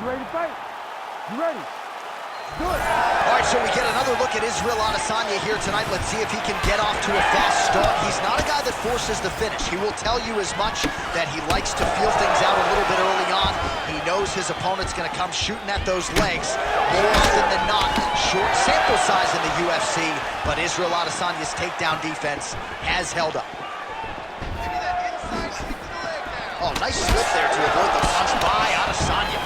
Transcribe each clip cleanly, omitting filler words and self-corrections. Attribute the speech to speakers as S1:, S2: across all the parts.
S1: You ready to fight? You ready? Do it.
S2: All right, so we get another look at Israel Adesanya here tonight. Let's see if he can get off to a fast start. He's not a guy that forces the finish. He will tell you as much that he likes to feel things out a little bit early on. He knows his opponent's going to come shooting at those legs. More often than not, short sample size in the UFC, but Israel Adesanya's takedown defense has held up. Oh, nice slip there to avoid the punch by Adesanya.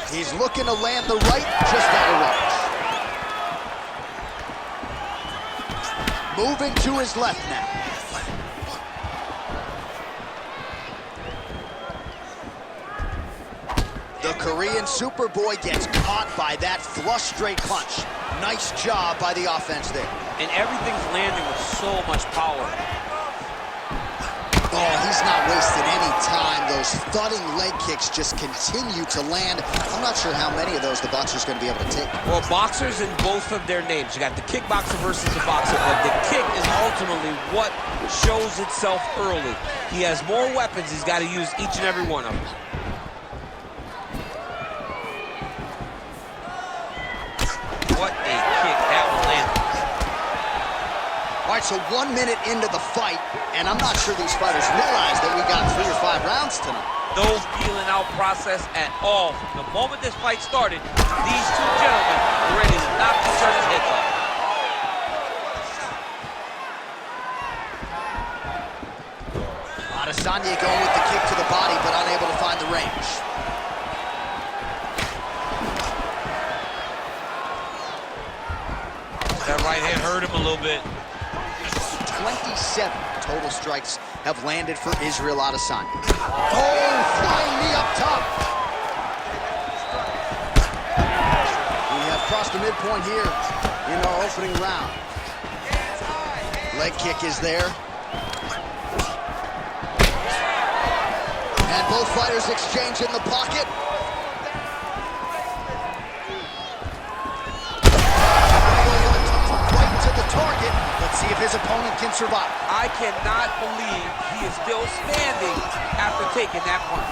S2: He's looking to land the right, just out of range. Moving to his left now. The Korean Superboy gets caught by that flush straight punch. Nice job by the offense there.
S3: And everything's landing with so much power.
S2: Oh, he's not wasting any time. Those thudding leg kicks just continue to land. I'm not sure how many of those the boxer's going to be able to take.
S3: Well, boxers in both of their names. You got the kickboxer versus the boxer, but the kick is ultimately what shows itself early. He has more weapons. He's got to use each and every one of them. What a kick that one landed.
S2: All right, so 1 minute into the fight, and I'm not sure these fighters realize that we got 3 or 5 rounds tonight.
S3: No feeling out process at all. From the moment this fight started, these two gentlemen were ready to knock each other's heads off.
S2: Adesanya going with the kick to the body, but unable to find the range.
S3: That right hand hurt him a little bit.
S2: 27 total strikes have landed for Israel Adesanya. Oh, flying knee up top. We have crossed the midpoint here in our opening round. Leg kick is there. And both fighters exchange in the pocket. Right to the target. Let's see if his opponent can survive.
S3: I cannot believe he is still standing after taking that punch.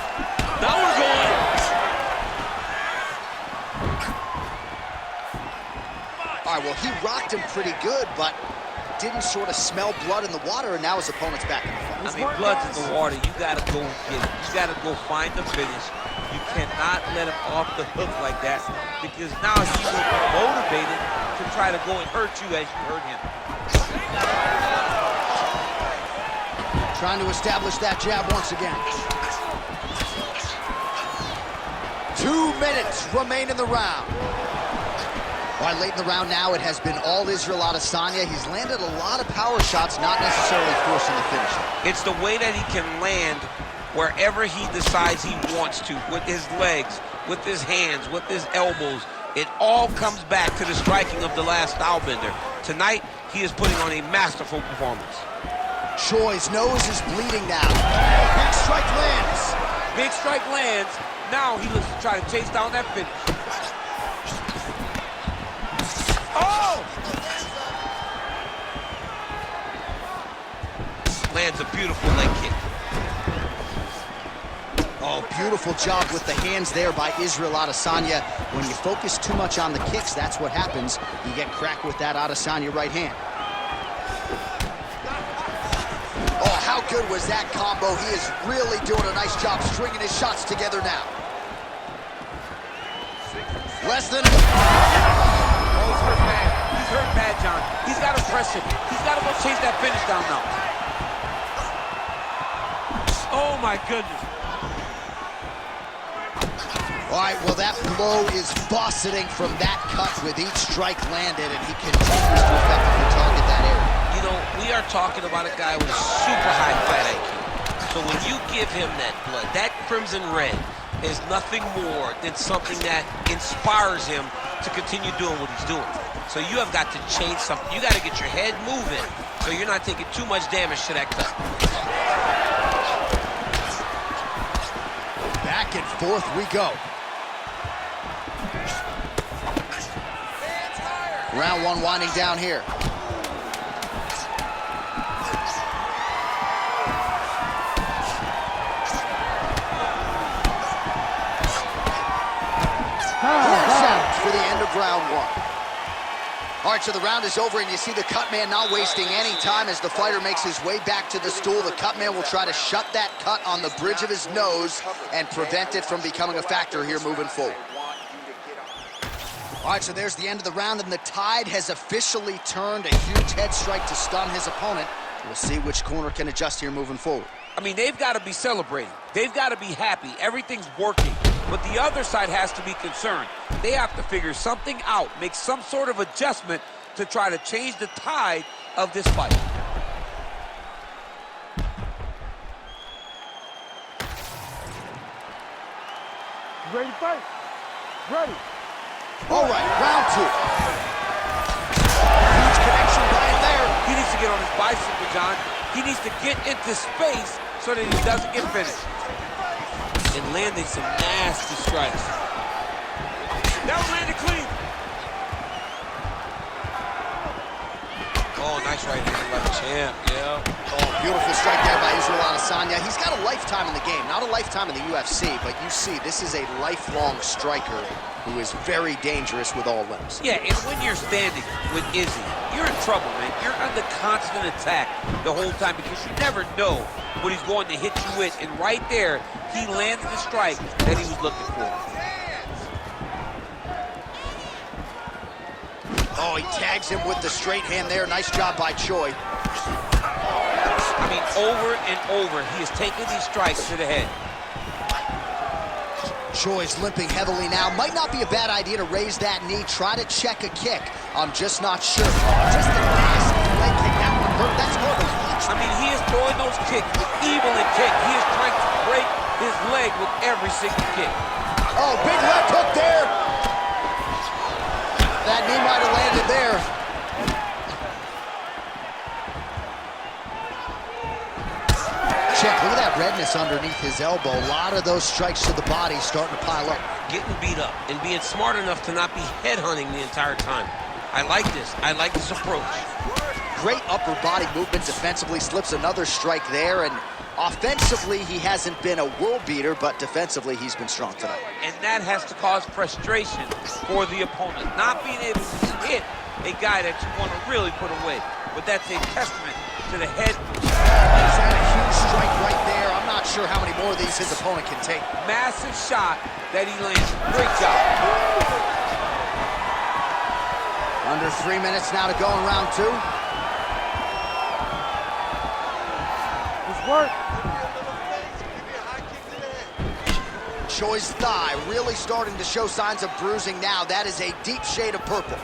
S3: Now we're going.
S2: All right, well, he rocked him pretty good, but didn't sort of smell blood in the water, and now his opponent's back in the fight.
S3: I mean, blood's in the water. You got to go get it. You got to go find the finish. You cannot let him off the hook like that, because now he will be motivated to try to go and hurt you as you hurt him.
S2: Trying to establish that jab once again. 2 minutes remain in the round. All right, late in the round now, it has been all Israel Adesanya. He's landed a lot of power shots, not necessarily forcing the finish.
S3: It's the way that he can land wherever he decides he wants to, with his legs, with his hands, with his elbows. It all comes back to the striking of the last stylebender. Tonight, he is putting on a masterful performance.
S2: Choi's nose is bleeding now. Big strike lands.
S3: Big strike lands. Now he looks to try to chase down that finish. Oh! Lands a beautiful leg kick.
S2: Oh, beautiful job with the hands there by Israel Adesanya. When you focus too much on the kicks, that's what happens. You get cracked with that Adesanya right hand. Oh, how good was that combo? He is really doing a nice job stringing his shots together now. Less than...
S3: Oh, he's hurt bad. He's hurt bad, John. He's got to press him. He's got to go chase that finish down now. Oh, my goodness.
S2: All right, well, that blow is buffeting from that cut with each strike landed, and he continues to effectively target that area.
S3: You know, we are talking about a guy with super high fight IQ. So when you give him that blood, that crimson red is nothing more than something that inspires him to continue doing what he's doing. So you have got to change something. You got to get your head moving so you're not taking too much damage to that cut.
S2: Back and forth we go. Round one winding down here. round one. All right, so the round is over, and you see the cut man not wasting any time as the fighter makes his way back to the stool. The cut man will try to shut that cut on the bridge of his nose and prevent it from becoming a factor here moving forward. All right, so there's the end of the round, and the tide has officially turned. A huge head strike to stun his opponent. We'll see which corner can adjust here moving forward.
S3: I mean, they've got to be celebrating. They've got to be happy. Everything's working. But the other side has to be concerned. They have to figure something out, make some sort of adjustment to try to change the tide of this fight.
S1: You ready to fight? Ready.
S2: All right, round two. Huge connection by him there.
S3: He needs to get on his bicycle, John. He needs to get into space so that he doesn't get finished. And landing some nasty strikes. That was landed clean. Oh, nice right hand by the champ, yeah.
S2: Oh, beautiful strike there by Israel Adesanya. He's got a lifetime in the game, not a lifetime in the UFC, but you see, this is a lifelong striker who is very dangerous with all limbs.
S3: Yeah, and when you're standing with Izzy, you're in trouble, man. You're under constant attack the whole time because you never know what he's going to hit you with. And right there, he lands the strike that he was looking for.
S2: Oh, he tags him with the straight hand there. Nice job by Choi.
S3: I mean, over and over, he is taking these strikes to the head.
S2: Choi's limping heavily now. Might not be a bad idea to raise that knee, try to check a kick. I'm just not sure. Just a nasty leg kick. That one hurt. That's more of a reach.
S3: I mean, he is throwing those kicks with evil intent. He is trying to break his leg with every single kick.
S2: Oh, big left hook there. That knee might have landed there. Check, look at that redness underneath his elbow. A lot of those strikes to the body starting to pile up.
S3: Getting beat up and being smart enough to not be headhunting the entire time. I like this. I like this approach.
S2: Great upper body movement defensively. Slips another strike there, and offensively, he hasn't been a world beater, but defensively, he's been strong tonight.
S3: And that has to cause frustration for the opponent. Not being able to hit a guy that you want to really put away. But that's a testament to the head.
S2: He's had a huge strike right there. I'm not sure how many more of these his opponent can take.
S3: Massive shot that he lands. Great job.
S2: Under 3 minutes now to go in round two.
S1: Let's work.
S2: Choi's thigh really starting to show signs of bruising now. That is a deep shade of purple.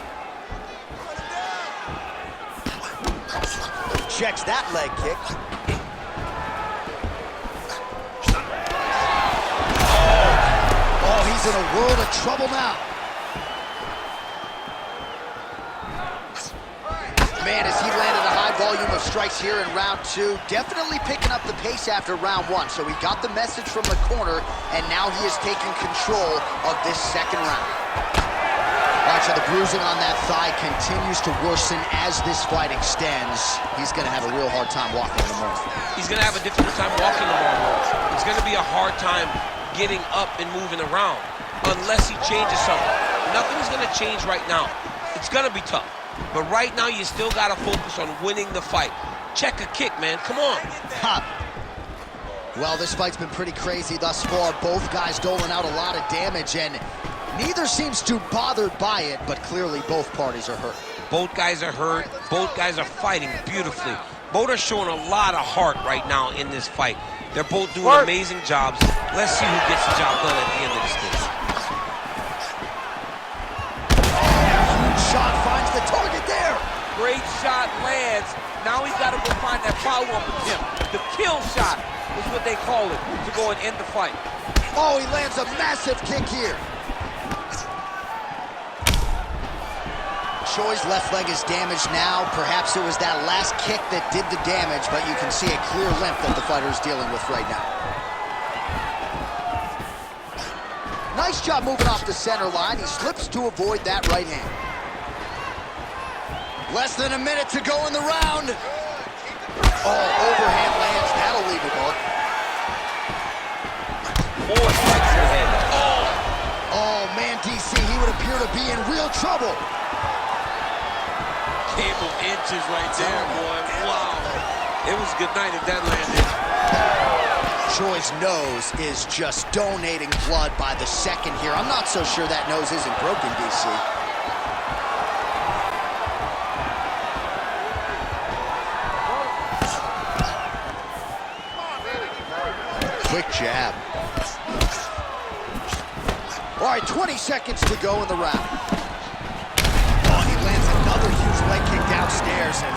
S2: Checks that leg kick. Oh, he's in a world of trouble now. Man, as he landed a high volume of strikes here in round two, definitely picking up the pace after round one. So he got the message from the corner, and now he is taking control of this second round. All right, so the bruising on that thigh continues to worsen as this fight extends. He's going to have a real hard time walking tomorrow.
S3: He's going to have a difficult time walking tomorrow. It's going to be a hard time getting up and moving around unless he changes something. Nothing's going to change right now. It's going to be tough. But right now, you still got to focus on winning the fight. Check a kick, man. Come on.
S2: Ha. Well, this fight's been pretty crazy thus far. Both guys doling out a lot of damage, and neither seems too bothered by it, but clearly both parties are hurt.
S3: Both guys are hurt. Both guys are fighting beautifully. Both are showing a lot of heart right now in this fight. They're both doing amazing jobs. Let's see who gets the job done at the end of this thing.
S2: Huge shot finds the target there.
S3: Great shot lands. Now he's got to go find that follow-up attempt. The kill shot is what they call it, to go and end the fight.
S2: Oh, he lands a massive kick here. Choi's left leg is damaged now. Perhaps it was that last kick that did the damage, but you can see a clear limp that the fighter is dealing with right now. Nice job moving off the center line. He slips to avoid that right hand. Less than a minute to go in the round. Oh, overhand lands. That'll leave a mark.
S3: 4 strikes to the head.
S2: Oh, man, DC, he would have appear to be in real trouble.
S3: Cable inches right there, boy. Wow. It was a good night if that landed.
S2: Choi's nose is just donating blood by the second here. I'm not so sure that nose isn't broken, DC. Quick jab. All right, 20 seconds to go in the round. Oh, he lands another huge leg kick downstairs, and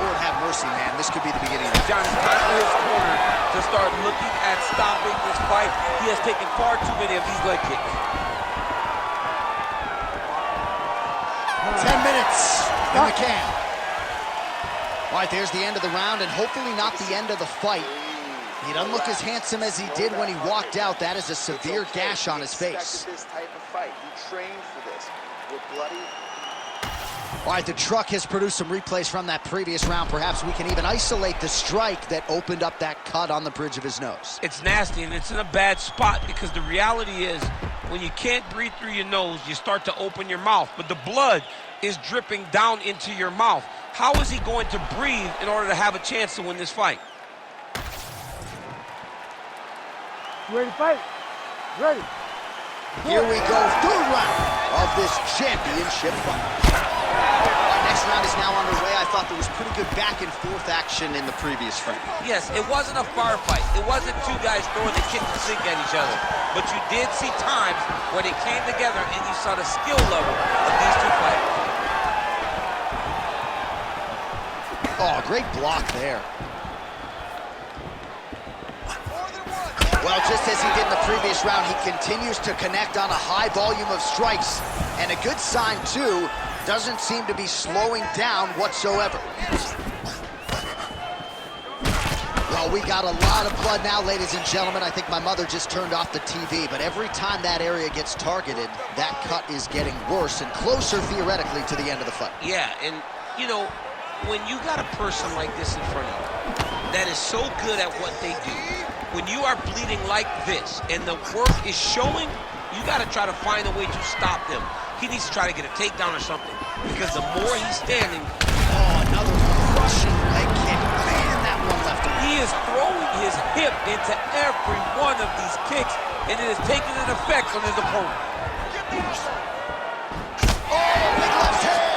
S2: Lord have mercy, man. This could be the beginning of
S3: John is time for his corner to start looking at stopping this fight. He has taken far too many of these leg kicks.
S2: 10 minutes in the can. All right, there's the end of the round, and hopefully not the end of the fight. He doesn't look as handsome as he did when he walked out. That is a severe gash on his face.
S4: This type of fight. He trained for this. We're bloody.
S2: All right, the truck has produced some replays from that previous round. Perhaps we can even isolate the strike that opened up that cut on the bridge of his nose.
S3: It's nasty, and it's in a bad spot because the reality is when you can't breathe through your nose, you start to open your mouth, but the blood is dripping down into your mouth. How is he going to breathe in order to have a chance to win this fight?
S1: Ready to fight? Ready.
S2: Here we go, third round of this championship fight. Our next round is now underway. I thought there was pretty good back and forth action in the previous fight.
S3: Yes, it wasn't a firefight. It wasn't two guys throwing the kitchen sink at each other. But you did see times where they came together and you saw the skill level of these two fighters.
S2: Oh, great block there. Well, just as he did in the previous round, he continues to connect on a high volume of strikes. And a good sign, too, doesn't seem to be slowing down whatsoever. Well, we got a lot of blood now, ladies and gentlemen. I think my mother just turned off the TV, but every time that area gets targeted, that cut is getting worse and closer, theoretically, to the end of the fight.
S3: Yeah, and, you know, when you got a person like this in front of you that is so good at what they do, when you are bleeding like this and the work is showing, you got to try to find a way to stop them. He needs to try to get a takedown or something because the more he's standing...
S2: Oh, another crushing leg kick. Man, that one left him.
S3: He is throwing his hip into every one of these kicks, and it is taking an effect on his opponent.
S2: Oh, big left hand!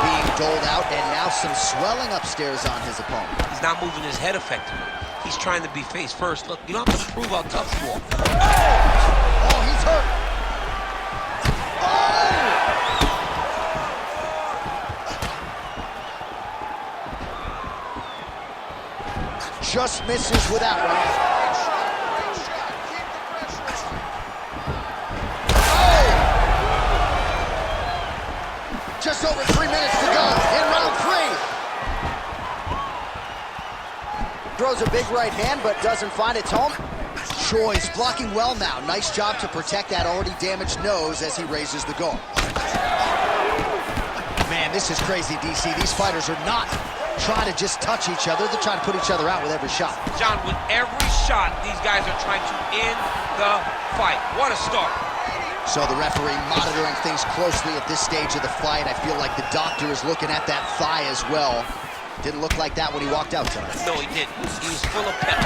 S2: Being doled out, and now some swelling upstairs on his opponent.
S3: He's not moving his head effectively. He's trying to be face first. Look, you don't have to prove how tough you are.
S2: Oh, he's hurt. Oh! Just misses with that one. Just over 3 minutes to go in round 3. Throws a big right hand, but doesn't find its home. Choi's blocking well now. Nice job to protect that already damaged nose as he raises the guard. Man, this is crazy, DC. These fighters are not trying to just touch each other. They're trying to put each other out with every shot.
S3: John, with every shot, these guys are trying to end the fight. What a start.
S2: So the referee monitoring things closely at this stage of the fight. I feel like the doctor is looking at that thigh as well. Didn't look like that when he walked out tonight.
S3: No, he didn't. He was full of pep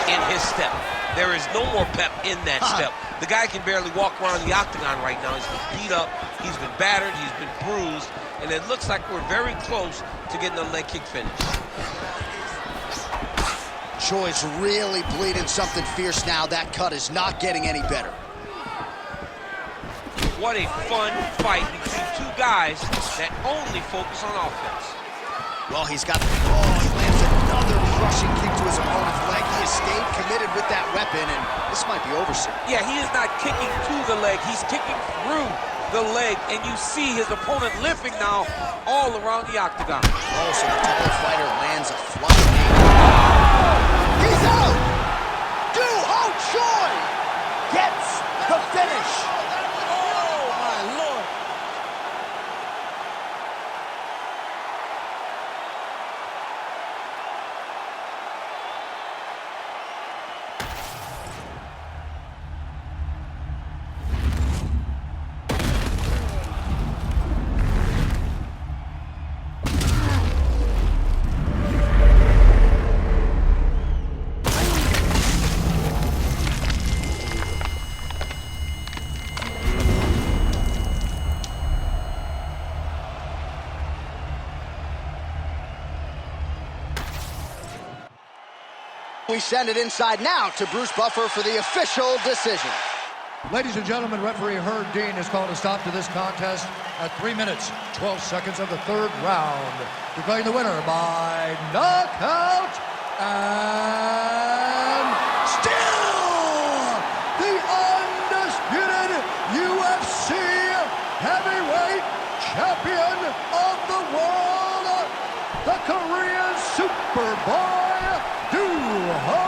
S3: in his step. There is no more pep in that step. The guy can barely walk around the octagon right now. He's been beat up, he's been battered, he's been bruised, and it looks like we're very close to getting a leg kick finish.
S2: Choi's really bleeding something fierce now. That cut is not getting any better.
S3: What a fun fight between two guys that only focus on offense.
S2: Well, he's got... Oh, he lands another crushing kick to his opponent's leg. He has stayed committed with that weapon, and this might be over soon.
S3: Yeah, he is not kicking to the leg. He's kicking through the leg, and you see his opponent limping now all around the octagon.
S2: Oh, so the taller fighter lands a flying knee. He's out! Duho Choi gets the finish. We send it inside now to Bruce Buffer for the official decision.
S5: Ladies and gentlemen, referee Herb Dean has called a stop to this contest at 3 minutes, 12 seconds of the third round, declaring the winner by knockout and still the undisputed UFC heavyweight champion of the world, the Korean Superboy, Duho.